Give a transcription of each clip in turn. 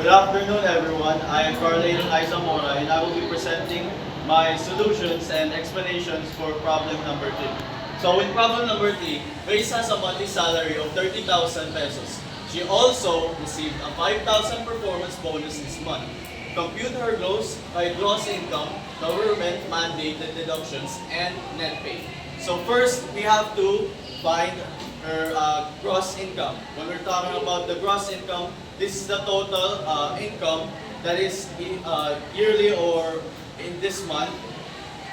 Good afternoon, everyone. I am Carlene Aizamora, and I will be presenting my solutions and explanations for problem number 3. So in problem number 3, Grace has a monthly salary of 30,000 pesos. She also received a 5,000 performance bonus this month. Compute her gross income, government mandated deductions, and net pay. So first, we have to find her gross income. When we're talking about the gross income, this is the total income that is yearly or in this month.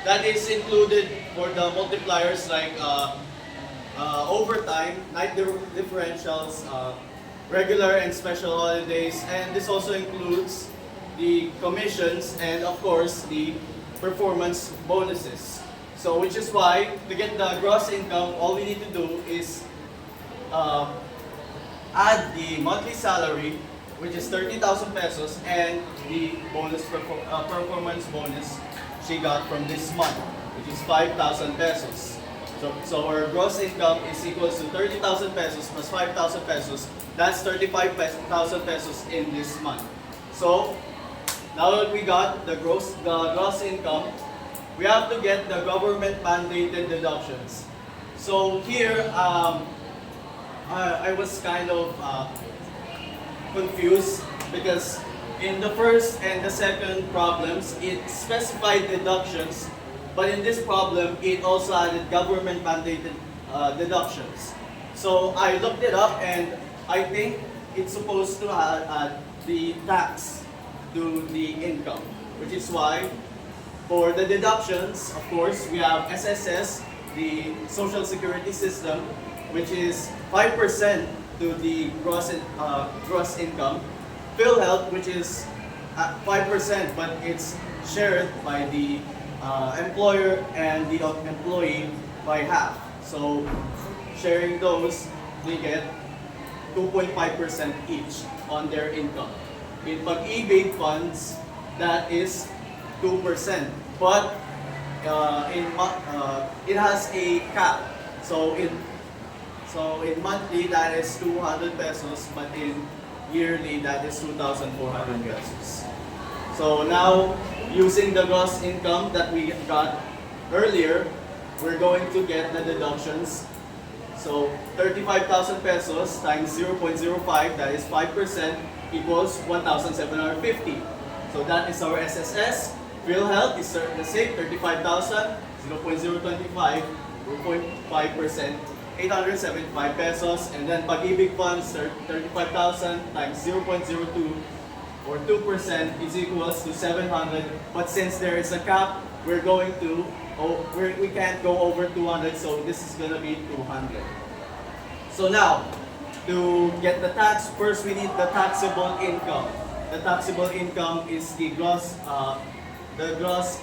That is included for the multipliers like overtime, night differentials, regular and special holidays, and this also includes the commissions and of course the performance bonuses. So which is why to get the gross income, all we need to do is add the monthly salary, which is 30,000 pesos, and the performance bonus she got from this month, which is 5,000 pesos. So our gross income is equals to 30,000 pesos plus 5,000 pesos. That's 35,000 pesos in this month. So now that we got the gross income, we have to get the government mandated deductions. So here, I was kind of confused because in the first and the second problems, it specified deductions, but in this problem, it also added government mandated deductions. So I looked it up and I think it's supposed to add the tax to the income, which is why for the deductions, of course, we have SSS, the Social Security System, which is 5% to the gross income. PhilHealth, which is 5%, but it's shared by the employer and the employee by half. So sharing those, they get 2.5% each on their income. In Pag-ibig funds, that is 2%. But it has a cap. So in monthly, that is 200 pesos, but in yearly, that is 2,400 pesos. So now, using the gross income that we got earlier, we're going to get the deductions. So 35,000 pesos times 0.05, that is 5%, equals 1,750. So that is our SSS. PhilHealth is the same, 35,000, 0.025, 2.5%. 875 pesos, and then Pag-ibig funds 35,000 times 0.02 or 2% is equals to 700. But since there is a cap, we can't go over 200, so this is gonna be 200. So now, to get the tax, first we need the taxable income. The taxable income is the gross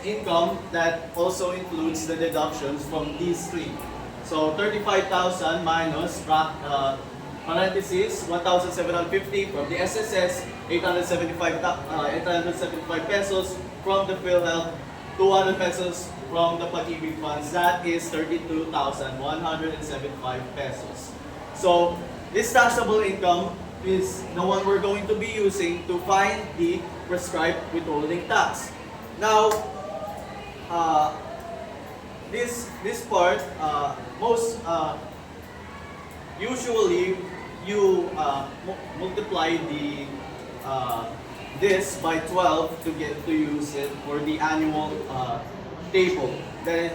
income that also includes the deductions from these three. So 35,000 minus parentheses 1,750 from the SSS, 875 pesos from the PhilHealth, 200 pesos from the Pag-ibig funds. That is 32,175 pesos. So this taxable income is the one we're going to be using to find the prescribed withholding tax. Now, this part, usually you multiply this by 12 to get to use it for the annual table. Then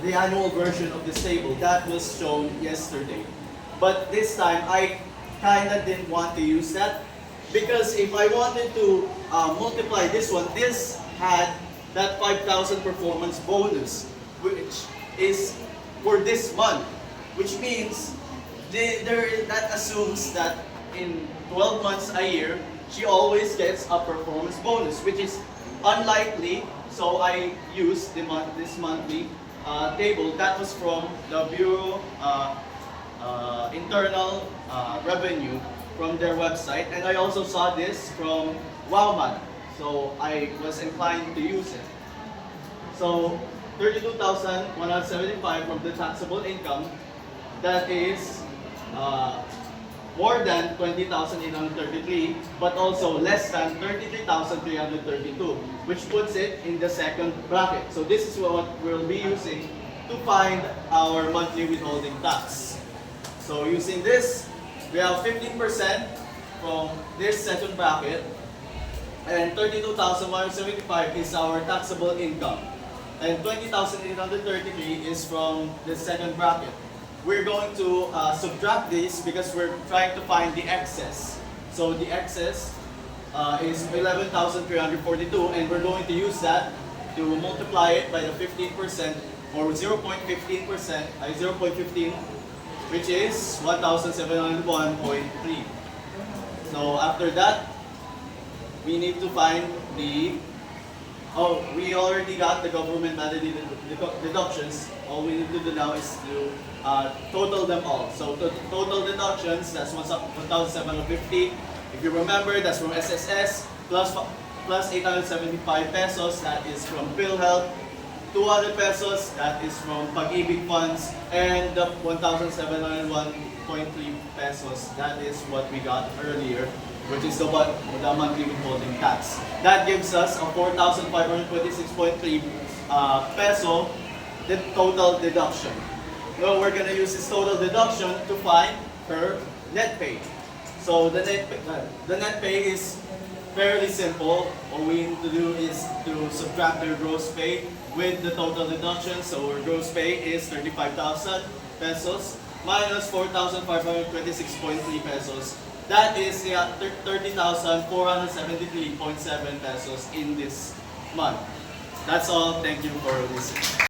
the annual version of this table that was shown yesterday. But this time I kinda didn't want to use that because if I wanted to multiply this one, this had that 5,000 performance bonus, which is for this month, which means that assumes that in 12 months a year, she always gets a performance bonus, which is unlikely. So I used this monthly table that was from the Bureau Internal Revenue from their website, and I also saw this from Wowman, so I was inclined to use it. So 32,175 from the taxable income, that is more than 20,833, but also less than 33,332, which puts it in the second bracket. So this is what we'll be using to find our monthly withholding tax. So using this, we have 15% from this second bracket, and 32,175 is our taxable income, and 20,833 is from the second bracket. We're going to subtract this because we're trying to find the excess. So the excess is 11,342, and we're going to use that to multiply it by the 15% or 0.15%, 0.15, which is 1,701.3. So after that, we need to find the, we already got the government mandated deductions. All we need to do now is to total them all. So total deductions, that's 1,750. If you remember, that's from SSS, plus 875 pesos, that is from PhilHealth, 200 pesos, that is from Pag-ibig funds, and the 1,701.3 pesos, that is what we got earlier, which is the monthly withholding tax. That gives us a 4,526.3 peso the total deduction. Now we're gonna use this total deduction to find her net pay. So the net pay is fairly simple. All we need to do is to subtract their gross pay with the total deduction. So our gross pay is 35,000 pesos minus 4,526.3 pesos. That is 30,473.7 pesos in this month. That's all. Thank you for listening.